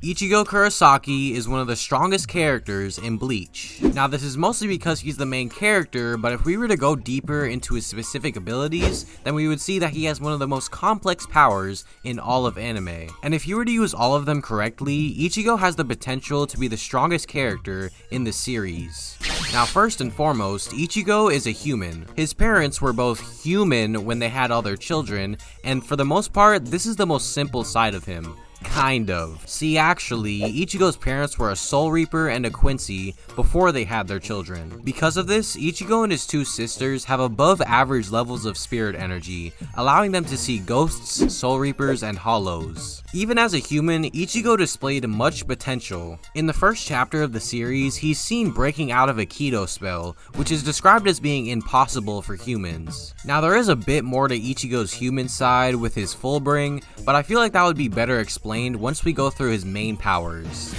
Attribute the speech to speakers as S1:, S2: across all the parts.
S1: Ichigo Kurosaki is one of the strongest characters in Bleach. Now this is mostly because he's the main character, but if we were to go deeper into his specific abilities, then we would see that he has one of the most complex powers in all of anime. And if you were to use all of them correctly, Ichigo has the potential to be the strongest character in the series. Now first and foremost, Ichigo is a human. His parents were both human when they had all their children, and for the most part, this is the most simple side of him. Kind of. See, actually, Ichigo's parents were a Soul Reaper and a Quincy before they had their children. Because of this, Ichigo and his two sisters have above average levels of spirit energy, allowing them to see ghosts, Soul Reapers, and hollows. Even as a human, Ichigo displayed much potential. In the first chapter of the series, he's seen breaking out of a Kido spell, which is described as being impossible for humans. Now there is a bit more to Ichigo's human side with his Fullbring, but I feel like that would be better explained once we go through his main powers.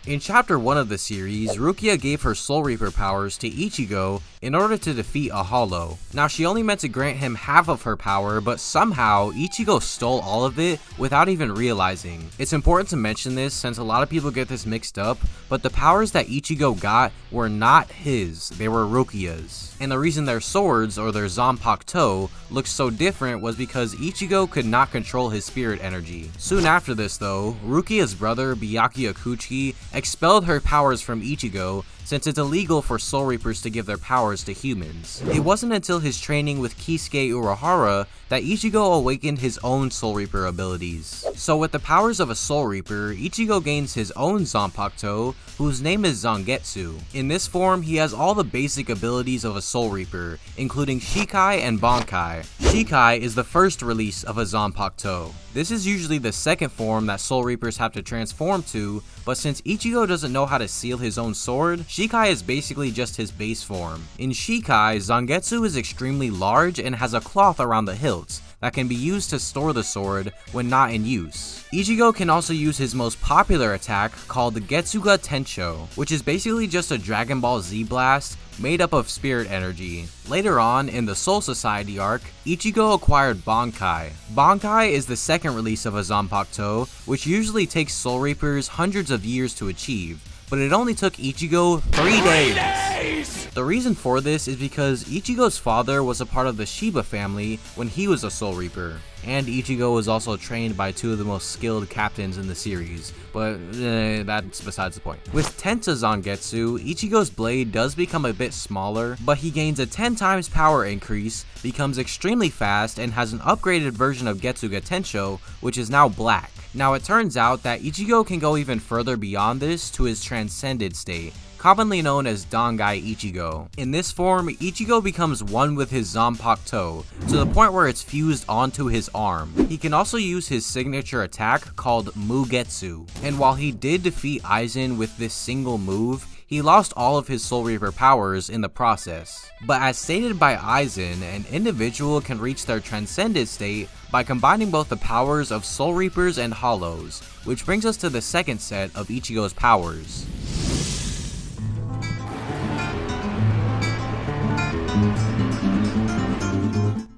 S1: In chapter 1 of the series, Rukia gave her Soul Reaper powers to Ichigo in order to defeat a hollow. Now she only meant to grant him half of her power, but somehow Ichigo stole all of it without even realizing. It's important to mention this since a lot of people get this mixed up, but the powers that Ichigo got were not his, they were Rukia's. And the reason their swords, or their Zanpakuto, looked so different was because Ichigo could not control his spirit energy. Soon after this though, Rukia's brother Byakuya Kuchi expelled her powers from Ichigo since it's illegal for Soul Reapers to give their powers to humans. It wasn't until his training with Kisuke Urahara that Ichigo awakened his own Soul Reaper abilities. So with the powers of a Soul Reaper, Ichigo gains his own Zanpakuto, whose name is Zangetsu. In this form, he has all the basic abilities of a Soul Reaper, including Shikai and Bankai. Shikai is the first release of a Zanpakuto. This is usually the second form that Soul Reapers have to transform to, but since Ichigo doesn't know how to seal his own sword, Shikai is basically just his base form. In Shikai, Zangetsu is extremely large and has a cloth around the hilts that can be used to store the sword when not in use. Ichigo can also use his most popular attack called the Getsuga Tensho, which is basically just a Dragon Ball Z blast made up of spirit energy. Later on, in the Soul Society arc, Ichigo acquired Bankai. Bankai is the second release of a Zanpakuto, which usually takes Soul Reapers hundreds of years to achieve, but it only took Ichigo 3 days! The reason for this is because Ichigo's father was a part of the Shiba family when he was a Soul Reaper, and Ichigo was also trained by two of the most skilled captains in the series, but that's besides the point. With Tensa Zangetsu, Ichigo's blade does become a bit smaller, but he gains a 10 times power increase, becomes extremely fast, and has an upgraded version of Getsuga Tensho, which is now black. Now it turns out that Ichigo can go even further beyond this to his transcended state, commonly known as Dangai Ichigo. In this form, Ichigo becomes one with his Zanpakuto, to the point where it's fused onto his arm. He can also use his signature attack called Mugetsu, and while he did defeat Aizen with this single move, he lost all of his Soul Reaper powers in the process. But as stated by Aizen, an individual can reach their transcended state by combining both the powers of Soul Reapers and Hollows, which brings us to the second set of Ichigo's powers.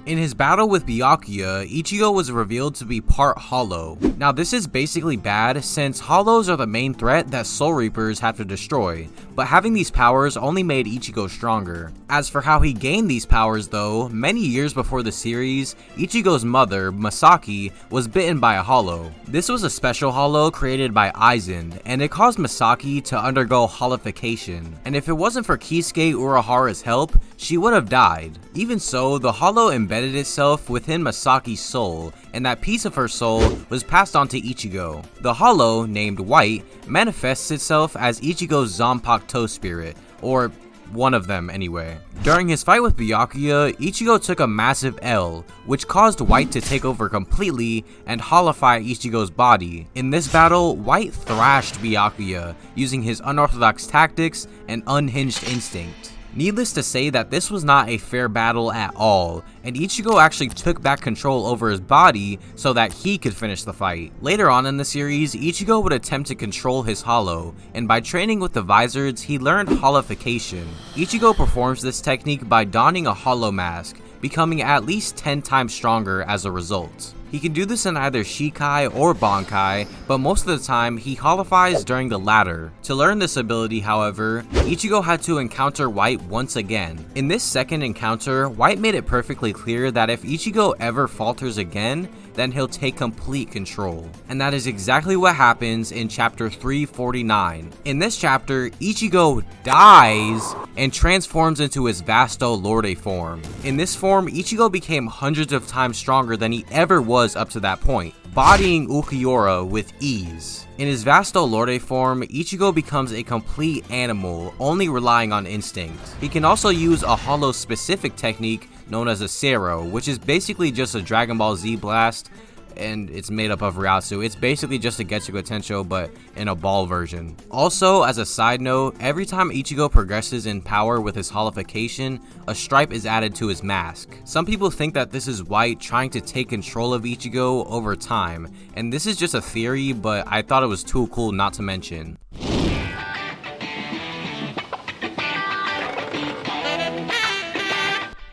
S1: In his battle with Byakuya, Ichigo was revealed to be part Hollow. Now this is basically bad since Hollows are the main threat that Soul Reapers have to destroy, but having these powers only made Ichigo stronger. As for how he gained these powers though, many years before the series, Ichigo's mother, Masaki, was bitten by a Hollow. This was a special Hollow created by Aizen, and it caused Masaki to undergo hollification. And if it wasn't for Kisuke Urahara's help, she would have died. Even so, the Hollow embedded itself within Masaki's soul, and that piece of her soul was passed on to Ichigo. The Hollow, named White, manifests itself as Ichigo's Zanpakuto spirit, or one of them anyway. During his fight with Byakuya, Ichigo took a massive L, which caused White to take over completely and hollify Ichigo's body. In this battle, White thrashed Byakuya using his unorthodox tactics and unhinged instinct. Needless to say that this was not a fair battle at all, and Ichigo actually took back control over his body so that he could finish the fight. Later on in the series, Ichigo would attempt to control his hollow, and by training with the Vizards, he learned holification. Ichigo performs this technique by donning a hollow mask, becoming at least 10 times stronger as a result. He can do this in either Shikai or Bankai, but most of the time he holifies during the latter. To learn this ability, however, Ichigo had to encounter White once again. In this second encounter, White made it perfectly clear that if Ichigo ever falters again, then he'll take complete control. And that is exactly what happens in chapter 349. In this chapter, Ichigo dies and transforms into his Vasto Lorde form. In this form, Ichigo became hundreds of times stronger than he ever was up to that point, bodying Ulquiorra with ease. In his Vasto Lorde form, Ichigo becomes a complete animal, only relying on instinct. He can also use a hollow specific technique known as a Sero, which is basically just a Dragon Ball Z blast, and it's made up of Ryatsu. It's basically just a Getsuga Tensho, but in a ball version. Also, as a side note, every time Ichigo progresses in power with his holification, a stripe is added to his mask. Some people think that this is White trying to take control of Ichigo over time, and this is just a theory, but I thought it was too cool not to mention.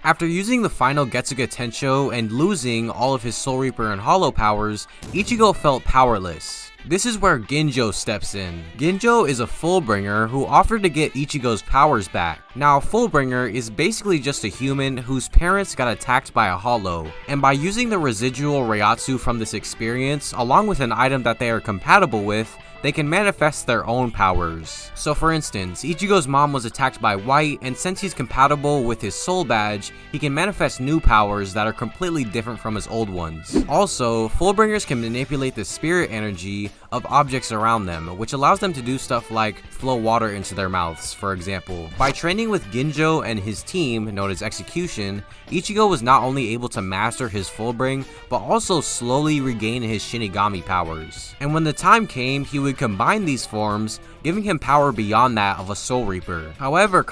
S1: After using the final Getsuga Tensho and losing all of his Soul Reaper and Hollow powers, Ichigo felt powerless. This is where Ginjo steps in. Ginjo is a Fullbringer who offered to get Ichigo's powers back. Now, Fullbringer is basically just a human whose parents got attacked by a Hollow, and by using the residual Ryatsu from this experience, along with an item that they are compatible with, they can manifest their own powers. So for instance, Ichigo's mom was attacked by White, and since he's compatible with his soul badge, he can manifest new powers that are completely different from his old ones. Also, Fullbringers can manipulate the spirit energy of objects around them, which allows them to do stuff like flow water into their mouths, for example. By training with Ginjo and his team, known as Execution, Ichigo was not only able to master his Fullbring, but also slowly regain his Shinigami powers. And when the time came, he would combine these forms, giving him power beyond that of a Soul Reaper. However,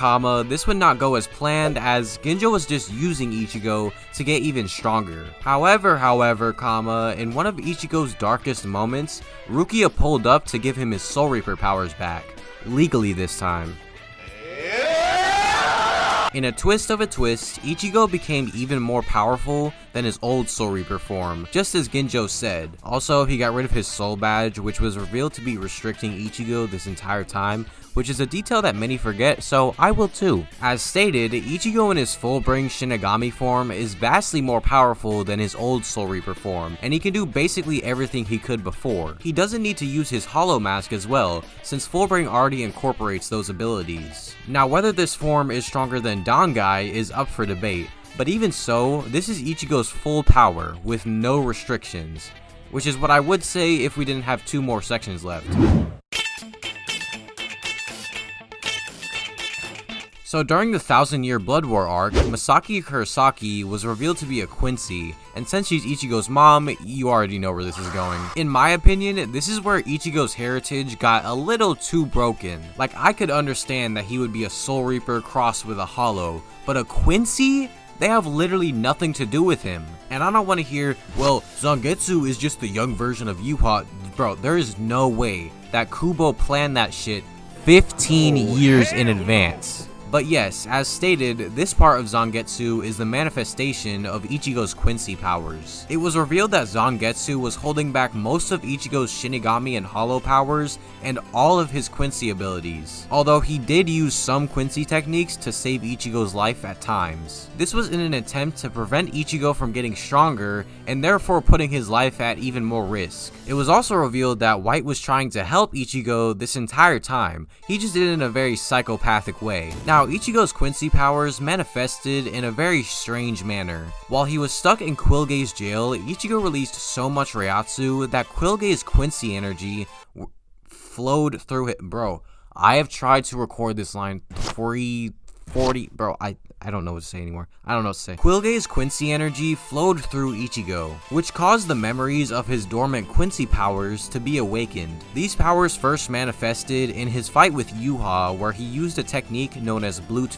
S1: this would not go as planned, as Ginjo was just using Ichigo to get even stronger. However, in one of Ichigo's darkest moments, Rukia pulled up to give him his Soul Reaper powers back. Legally this time. In a twist of a twist, Ichigo became even more powerful than his old Soul Reaper form, just as Ginjo said. Also, he got rid of his soul badge, which was revealed to be restricting Ichigo this entire time, which is a detail that many forget, so I will too. As stated, Ichigo in his Fullbring Shinigami form is vastly more powerful than his old Soul Reaper form, and he can do basically everything he could before. He doesn't need to use his Hollow Mask as well, since Fullbring already incorporates those abilities. Now, whether this form is stronger than Bankai is up for debate, but even so, this is Ichigo's full power with no restrictions, which is what I would say if we didn't have 2 more sections left. So during the 1000-Year Blood War arc, Masaki Kurosaki was revealed to be a Quincy, and since she's Ichigo's mom, you already know where this is going. In my opinion, this is where Ichigo's heritage got a little too broken. Like, I could understand that he would be a Soul Reaper crossed with a Hollow, but a Quincy? They have literally nothing to do with him. And I don't want to hear, well, Zangetsu is just the young version of Yuha. Bro, there is no way that Kubo planned that shit 15 years in advance. But yes, as stated, this part of Zangetsu is the manifestation of Ichigo's Quincy powers. It was revealed that Zangetsu was holding back most of Ichigo's Shinigami and Hollow powers and all of his Quincy abilities, although he did use some Quincy techniques to save Ichigo's life at times. This was in an attempt to prevent Ichigo from getting stronger and therefore putting his life at even more risk. It was also revealed that White was trying to help Ichigo this entire time, he just did it in a very psychopathic way. Now, Ichigo's Quincy powers manifested in a very strange manner. While he was stuck in Quilge's jail, Ichigo released so much Ryatsu that Quilge's Quincy energy flowed through it. Bro, I have tried to record this line 3 40, bro, I don't know what to say anymore. I don't know what to say. Quilge's Quincy energy flowed through Ichigo, which caused the memories of his dormant Quincy powers to be awakened. These powers first manifested in his fight with Yuha, where he used a technique known as Bleach.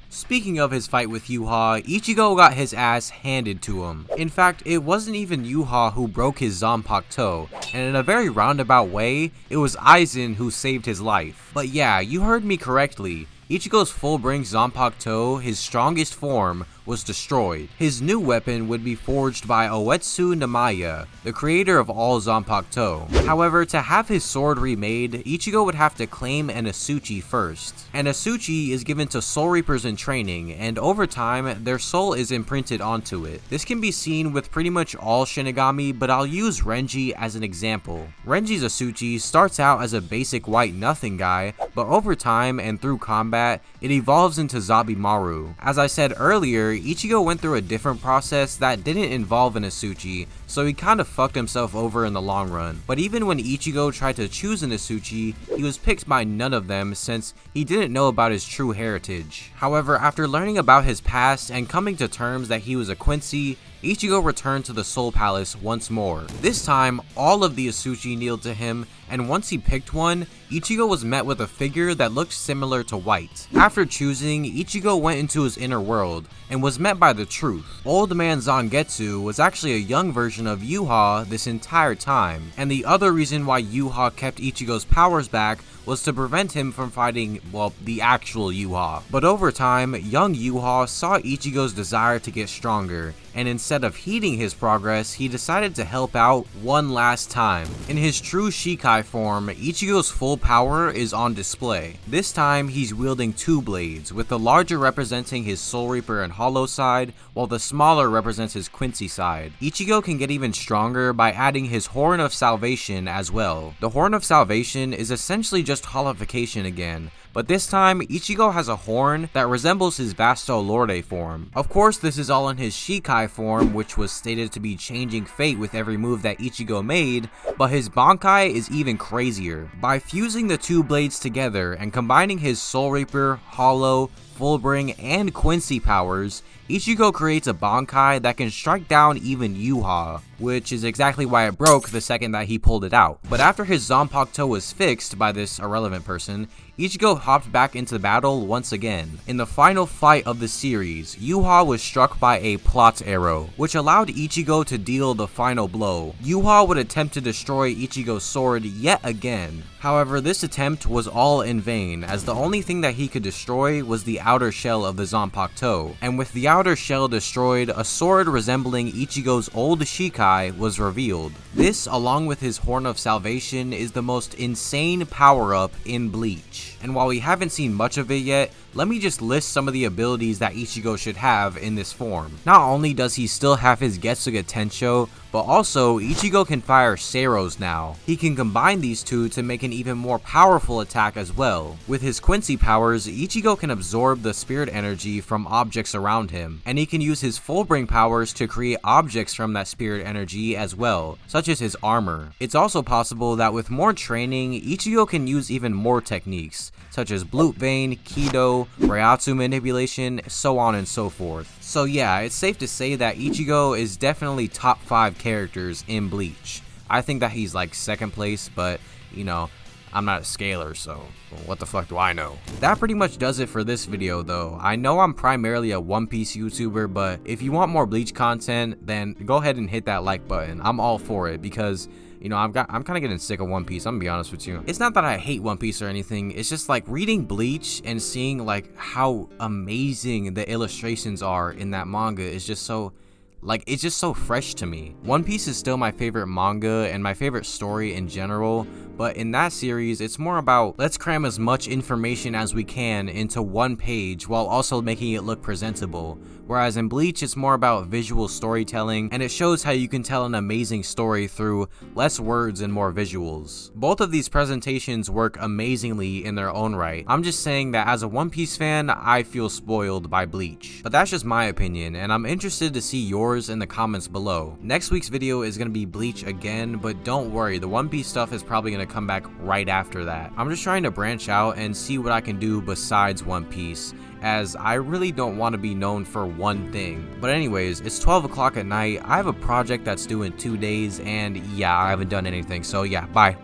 S1: Speaking of his fight with Yuha, Ichigo got his ass handed to him. In fact, it wasn't even Yuha who broke his Zanpakuto, and in a very roundabout way, it was Aizen who saved his life. But yeah, you heard me correctly. Ichigo's Fullbring Zanpakuto, his strongest form, was destroyed. His new weapon would be forged by Uetsu Namaya, the creator of all Zanpakuto. However, to have his sword remade, Ichigo would have to claim an Asuchi first. An Asuchi is given to Soul Reapers in training, and over time, their soul is imprinted onto it. This can be seen with pretty much all Shinigami, but I'll use Renji as an example. Renji's Asuchi starts out as a basic white nothing guy, but over time and through combat, it evolves into Zabimaru. As I said earlier, Ichigo went through a different process that didn't involve an Asuchi, so he kinda fucked himself over in the long run. But even when Ichigo tried to choose an Asuchi, he was picked by none of them since he didn't know about his true heritage. However, after learning about his past and coming to terms that he was a Quincy, Ichigo returned to the Soul Palace once more. This time, all of the Asuchi kneeled to him, and once he picked one, Ichigo was met with a figure that looked similar to White. After choosing, Ichigo went into his inner world, and was met by the truth. Old Man Zangetsu was actually a young version of Yuha this entire time, and the other reason why Yuha kept Ichigo's powers back was to prevent him from fighting, well, the actual Yuha. But over time, young Yuha saw Ichigo's desire to get stronger, and instead of heeding his progress, he decided to help out one last time. In his true Shikai form, Ichigo's full power is on display. This time, he's wielding two blades, with the larger representing his Soul Reaper and Hollow side, while the smaller represents his Quincy side. Ichigo can get even stronger by adding his Horn of Salvation as well. The Horn of Salvation is essentially just holification again, but this time, Ichigo has a horn that resembles his Vasto Lorde form. Of course, this is all in his Shikai form, which was stated to be changing fate with every move that Ichigo made, but his Bankai is even crazier. By fusing the two blades together and combining his Soul Reaper, Hollow, Fullbring, and Quincy powers, Ichigo creates a Bankai that can strike down even Yuha, which is exactly why it broke the second that he pulled it out. But after his Zanpakuto was fixed by this irrelevant person, Ichigo hopped back into battle once again. In the final fight of the series, Yuha was struck by a plot arrow, which allowed Ichigo to deal the final blow. Yuha would attempt to destroy Ichigo's sword yet again. However, this attempt was all in vain, as the only thing that he could destroy was the outer shell of the Zanpakuto, and with the outer shell destroyed, a sword resembling Ichigo's old Shikai was revealed. This, along with his Horn of Salvation, is the most insane power-up in Bleach. And while we haven't seen much of it yet, let me just list some of the abilities that Ichigo should have in this form. Not only does he still have his Getsuga Tensho, but also Ichigo can fire Seiros now. He can combine these two to make an even more powerful attack as well. With his Quincy powers, Ichigo can absorb the spirit energy from objects around him, and he can use his Fullbring powers to create objects from that spirit energy as well, such as his armor. It's also possible that with more training, Ichigo can use even more techniques, such as Bleach Vein, Kido, Reiatsu manipulation, so on and so forth. So yeah, it's safe to say that Ichigo is definitely top 5 characters in Bleach. I think that he's like second place, but you know, I'm not a scaler, so what the fuck do I know? That pretty much does it for this video though. I know I'm primarily a One Piece YouTuber, but if you want more Bleach content, then go ahead and hit that like button. I'm all for it because, you know, I'm kind of getting sick of One Piece. I'm gonna be honest with you. It's not that I hate One Piece or anything. It's just like reading Bleach and seeing like how amazing the illustrations are in that manga is just so, like, it's just so fresh to me. One Piece is still my favorite manga and my favorite story in general, but in that series, it's more about let's cram as much information as we can into one page while also making it look presentable. Whereas in Bleach, it's more about visual storytelling, and it shows how you can tell an amazing story through less words and more visuals. Both of these presentations work amazingly in their own right. I'm just saying that as a One Piece fan, I feel spoiled by Bleach. But that's just my opinion, and I'm interested to see yours yours in the comments below. Next week's video is going to be Bleach again, but don't worry, the One Piece stuff is probably going to come back right after that. I'm just trying to branch out and see what I can do besides One Piece, as I really don't want to be known for one thing. But anyways, it's 12 o'clock at night, I have a project that's due in 2 days, and yeah, I haven't done anything, so yeah, bye.